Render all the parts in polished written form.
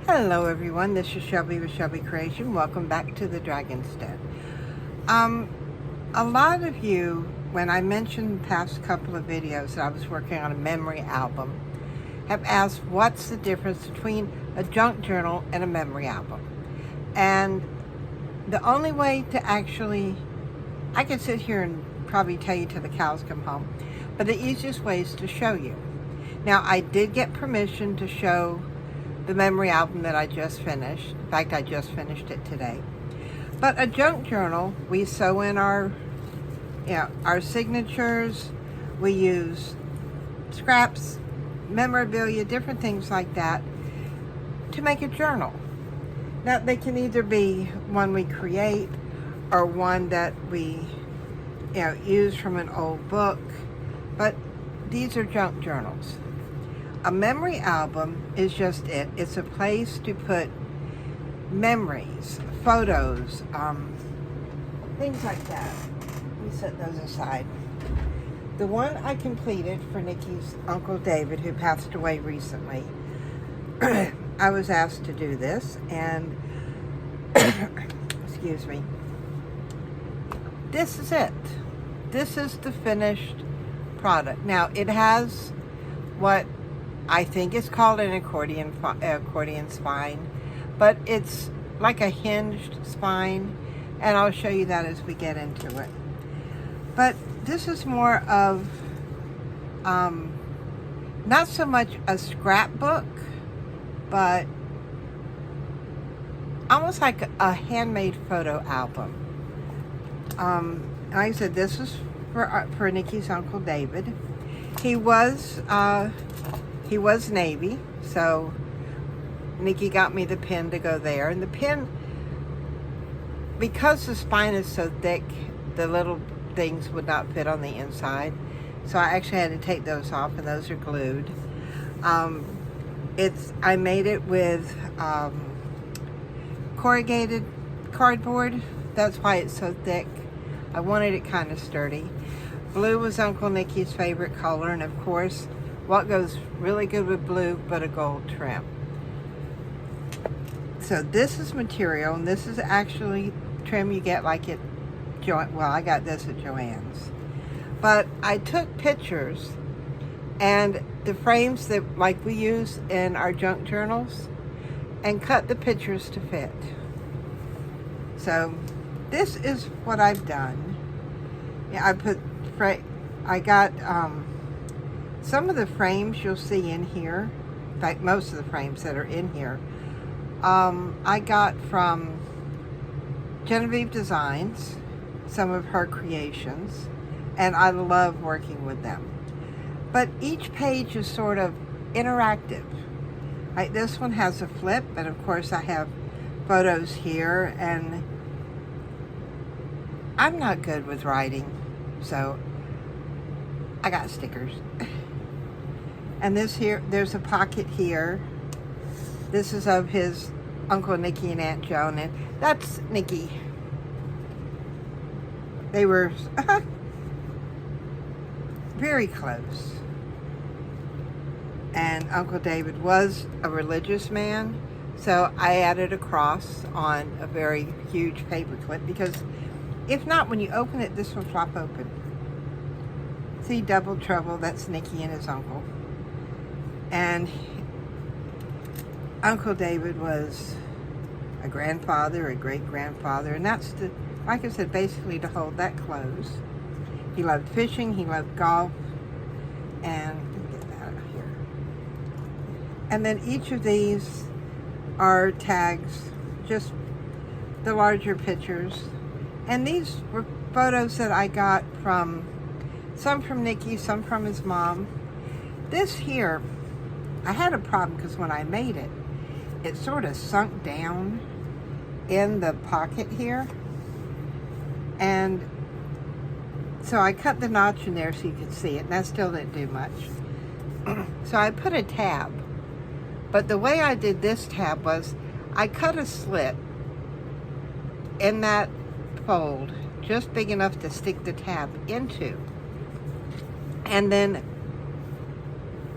Hello everyone, this is Shelby with Shelby Creation. Welcome back to the Dragon's Den. A lot of you, when I mentioned the past couple of videos that I was working on a memory album, have asked what's the difference between a junk journal and a memory album. And the only way to actually, I could sit here and probably tell you till the cows come home, but the easiest way is to show you. Now, I did get permission to show the memory album that I just finished. In fact, I just finished it today. But a junk journal, we sew in our signatures, we use scraps, memorabilia, different things like that to make a journal. Now, they can either be one we create or one that we use from an old book, but these are junk journals. A memory album is just it. It's a place to put memories, photos, things like that. Let me set those aside. The one I completed for Nikki's Uncle David, who passed away recently, I was asked to do this, and excuse me, this is it. This is the finished product. Now, it has what I think it's called an accordion spine, but it's like a hinged spine, and I'll show you that as we get into it. But this is more of not so much a scrapbook, but almost like a handmade photo album. Like I said, this is for Nikki's Uncle David. He was Navy, so Nikki got me the pen to go there. And the pen, because the spine is so thick, the little things would not fit on the inside. So I actually had to take those off, and those are glued. I made it with corrugated cardboard. That's why it's so thick. I wanted it kind of sturdy. Blue was Uncle Nikki's favorite color, and of course, what goes really good with blue but a gold trim. So this is material, and this is actually trim you get like at I got this at Joann's. But I took pictures and the frames that like we use in our junk journals and cut the pictures to fit. So this is what I've done. Yeah, I got some of the frames you'll see in here. In fact, most of the frames that are in here, I got from Genevieve Designs, some of her creations, and I love working with them. But each page is sort of interactive. Like this one has a flip, and of course I have photos here, and I'm not good with writing, so I got stickers. And this here, there's a pocket here. This is of his Uncle Nicky and Aunt Joan, and that's Nikki. They were very close. And Uncle David was a religious man, so I added a cross on a very huge paperclip, because if not, when you open it, this will flop open. See, Double Trouble, that's Nikki and his uncle. And Uncle David was a grandfather, a great-grandfather, and that's like I said, basically to hold that close. He loved fishing, he loved golf, and let me get that out of here. And then each of these are tags, just the larger pictures. And these were photos that I got from, some from Nikki, some from his mom. This here, I had a problem because when I made it, it sort of sunk down in the pocket here. And so I cut the notch in there so you could see it, and that still didn't do much. So I put a tab. But the way I did this tab was I cut a slit in that fold, just big enough to stick the tab into, and then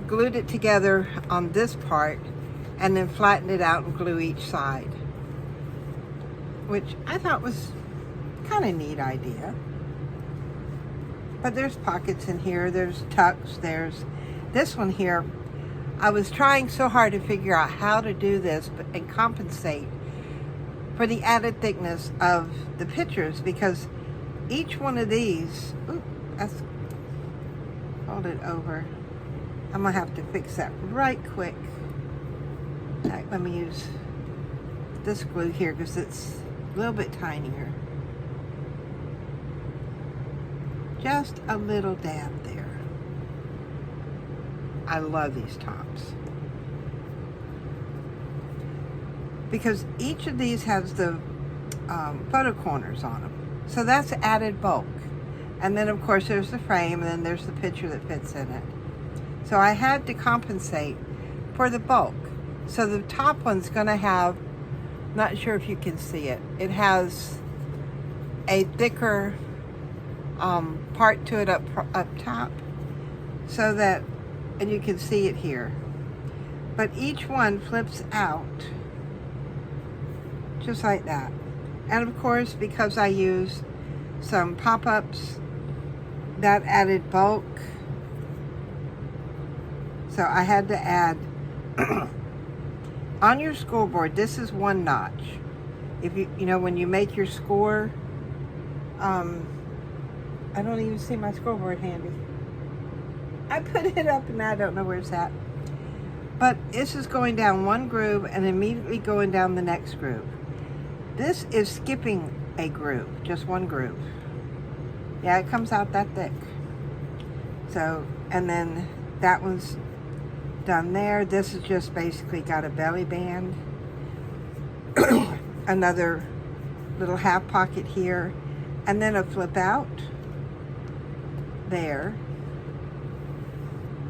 glued it together on this part and then flatten it out and glue each side, which I thought was kind of neat idea. But there's pockets in here, there's tucks, there's this one here. I was trying so hard to figure out how to do this and compensate for the added thickness of the pictures, because each one of these, hold it over. I'm gonna have to fix that right quick. Let me use this glue here because it's a little bit tinier. Just a little dab there. I love these tops because each of these has the photo corners on them. So that's added bulk. And then of course there's the frame, and then there's the picture that fits in it. So I had to compensate for the bulk. So the top one's gonna have, not sure if you can see it, it has a thicker part to it up top, so that, and you can see it here. But each one flips out just like that. And of course, because I used some pop-ups, that added bulk. So I had to add, on your scoreboard, this is 1 notch. If you know, when you make your score, I don't even see my scoreboard handy. I put it up and I don't know where it's at. But this is going down one groove and immediately going down the next groove. This is skipping a groove, just one groove. Yeah, it comes out that thick. So, and then that one's done there. This is just basically got a belly band. Another little half pocket here. And then a flip out there.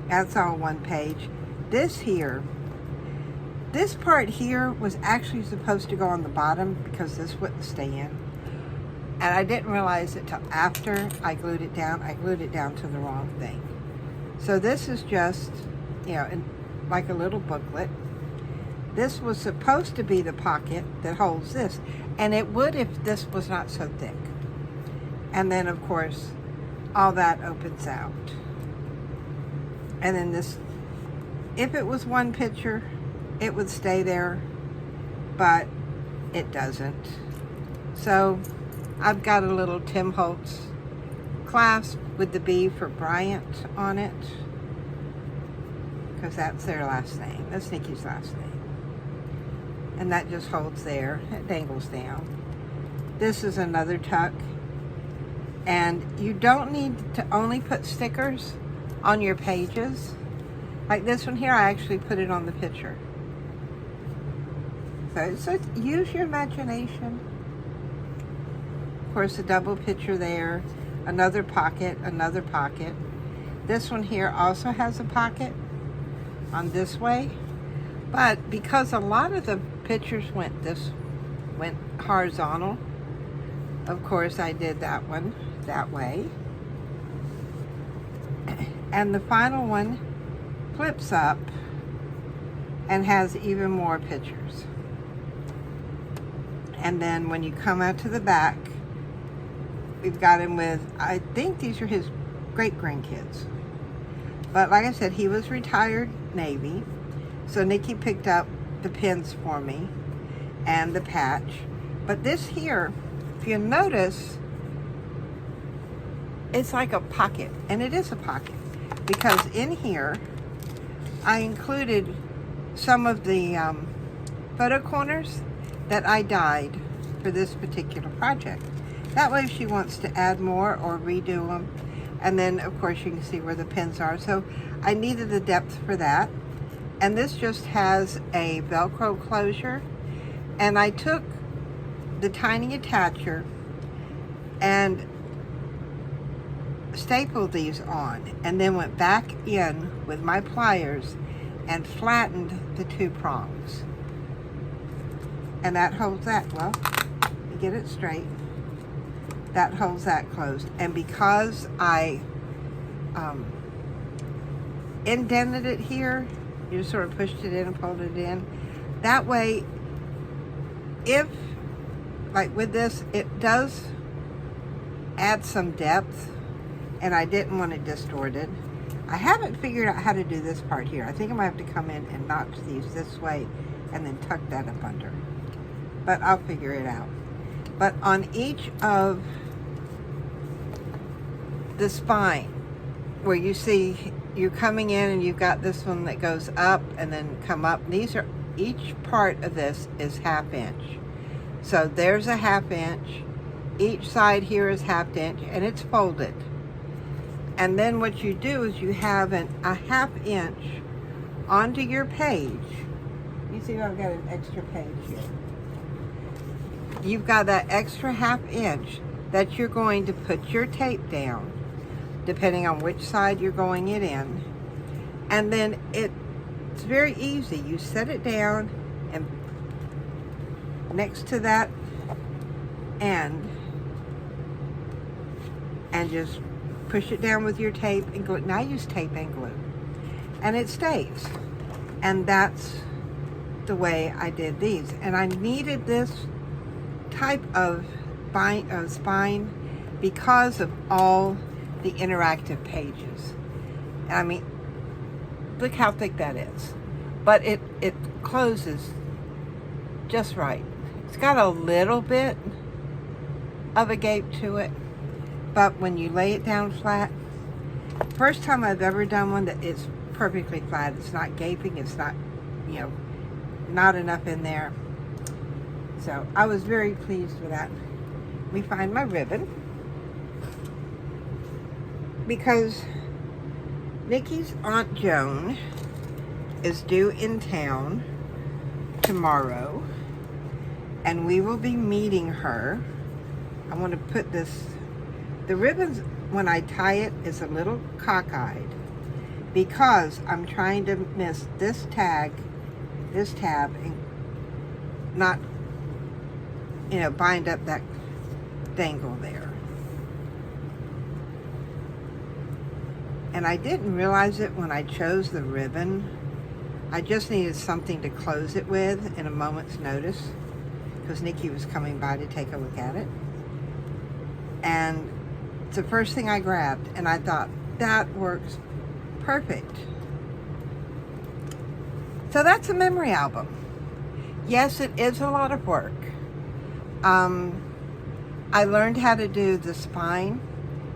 That's all one page. This here, this part here was actually supposed to go on the bottom because this wouldn't stay in. And I didn't realize it till after I glued it down. I glued it down to the wrong thing. So this is just, you know, like a little booklet. This was supposed to be the pocket that holds this. And it would if this was not so thick. And then of course, all that opens out. And then this, if it was one picture, it would stay there, but it doesn't. So I've got a little Tim Holtz clasp with the B for Bryant on it, because that's their last name. That's Nikki's last name. And that just holds there. It dangles down. This is another tuck. And you don't need to only put stickers on your pages. Like this one here, I actually put it on the picture. So use your imagination. Of course, a double picture there, another pocket, another pocket. This one here also has a pocket on this way. But because a lot of the pictures went horizontal, of course I did that one that way. And the final one flips up and has even more pictures. And then when you come out to the back, we've got him with, I think these are his great-grandkids. But like I said, he was retired Navy. So Nikki picked up the pins for me and the patch. But this here, if you notice, it's like a pocket, and it is a pocket, because in here I included some of the photo corners that I dyed for this particular project. That way if she wants to add more or redo them, and then of course you can see where the pins are. So I needed the depth for that. And this just has a Velcro closure, and I took the tiny attacher and stapled these on, and then went back in with my pliers and flattened the 2 prongs. And that holds that, well, you get it straight, that holds that closed. And because I indented it here, you just sort of pushed it in and pulled it in, That way, if, like with this, it does add some depth, and I didn't want it distorted. I haven't figured out how to do this part here. I think I'm gonna have to come in and notch these this way and then tuck that up under. But I'll figure it out. But on each of the spine, where you see you're coming in and you've got this one that goes up and then come up, these are, each part of this is 1/2 inch. So there's a 1/2 inch. Each side here is 1/2 inch, and it's folded. And then what you do is you have a 1/2 inch onto your page. You see I've got an extra page here. You've got that extra 1/2 inch that you're going to put your tape down, depending on which side you're going it in. And then it's very easy. You set it down and next to that end and just push it down with your tape and glue. Now I use tape and glue, and it stays. And that's the way I did these. And I needed this type of spine because of all the interactive pages. I mean, look how thick that is. But it closes just right. It's got a little bit of a gape to it, but when you lay it down flat, first time I've ever done one that is perfectly flat. It's not gaping, it's not, you know, not enough in there. So I was very pleased with that. Let me find my ribbon, because Nikki's Aunt Joan is due in town tomorrow, and we will be meeting her. I want to put this, the ribbons, when I tie it, is a little cockeyed because I'm trying to miss this tab, and not, you know, bind up that dangle there. And I didn't realize it when I chose the ribbon. I just needed something to close it with in a moment's notice, because Nikki was coming by to take a look at it. And it's the first thing I grabbed, and I thought, that works perfect. So that's a memory album. Yes, it is a lot of work. I learned how to do the spine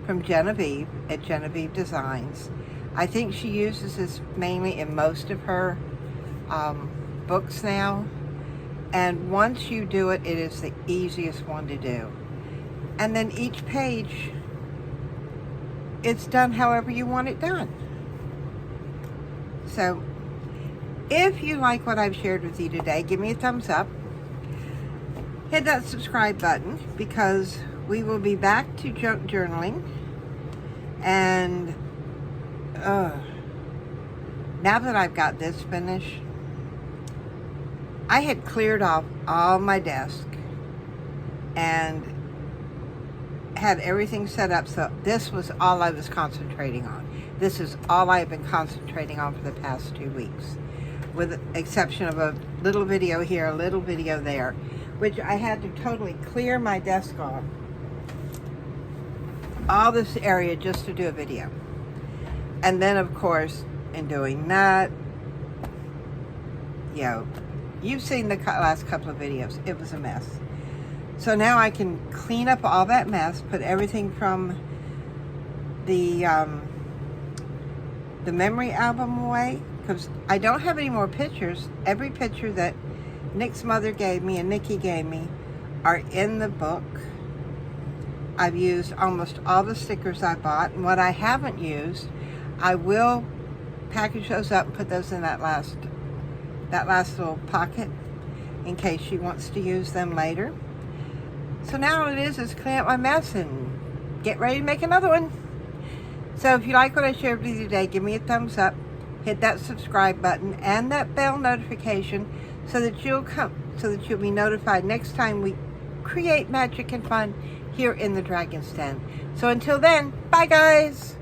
from Genevieve at Genevieve Designs. I think she uses this mainly in most of her books now. And once you do it, it is the easiest one to do. And then each page, it's done however you want it done. So if you like what I've shared with you today, give me a thumbs up. Hit that subscribe button, because we will be back to junk journaling. And now that I've got this finished, I had cleared off all my desk and had everything set up, so this was all I was concentrating on. This is all I've been concentrating on for the past 2 weeks, with the exception of a little video here, a little video there, which I had to totally clear my desk off, all this area, just to do a video. And then, of course, in doing that, you know, you've seen the last couple of videos. It was a mess. So now I can clean up all that mess, put everything from the memory album away, because I don't have any more pictures. Every picture that Nick's mother gave me and Nikki gave me are in the book. I've used almost all the stickers I bought, and what I haven't used, I will package those up and put those in that last little pocket in case she wants to use them later. So now all it is clean up my mess and get ready to make another one. So if you like what I shared with you today, give me a thumbs up, hit that subscribe button and that bell notification so that you'll be notified next time we create magic and fun here in the Dragon's Den. So until then, bye guys!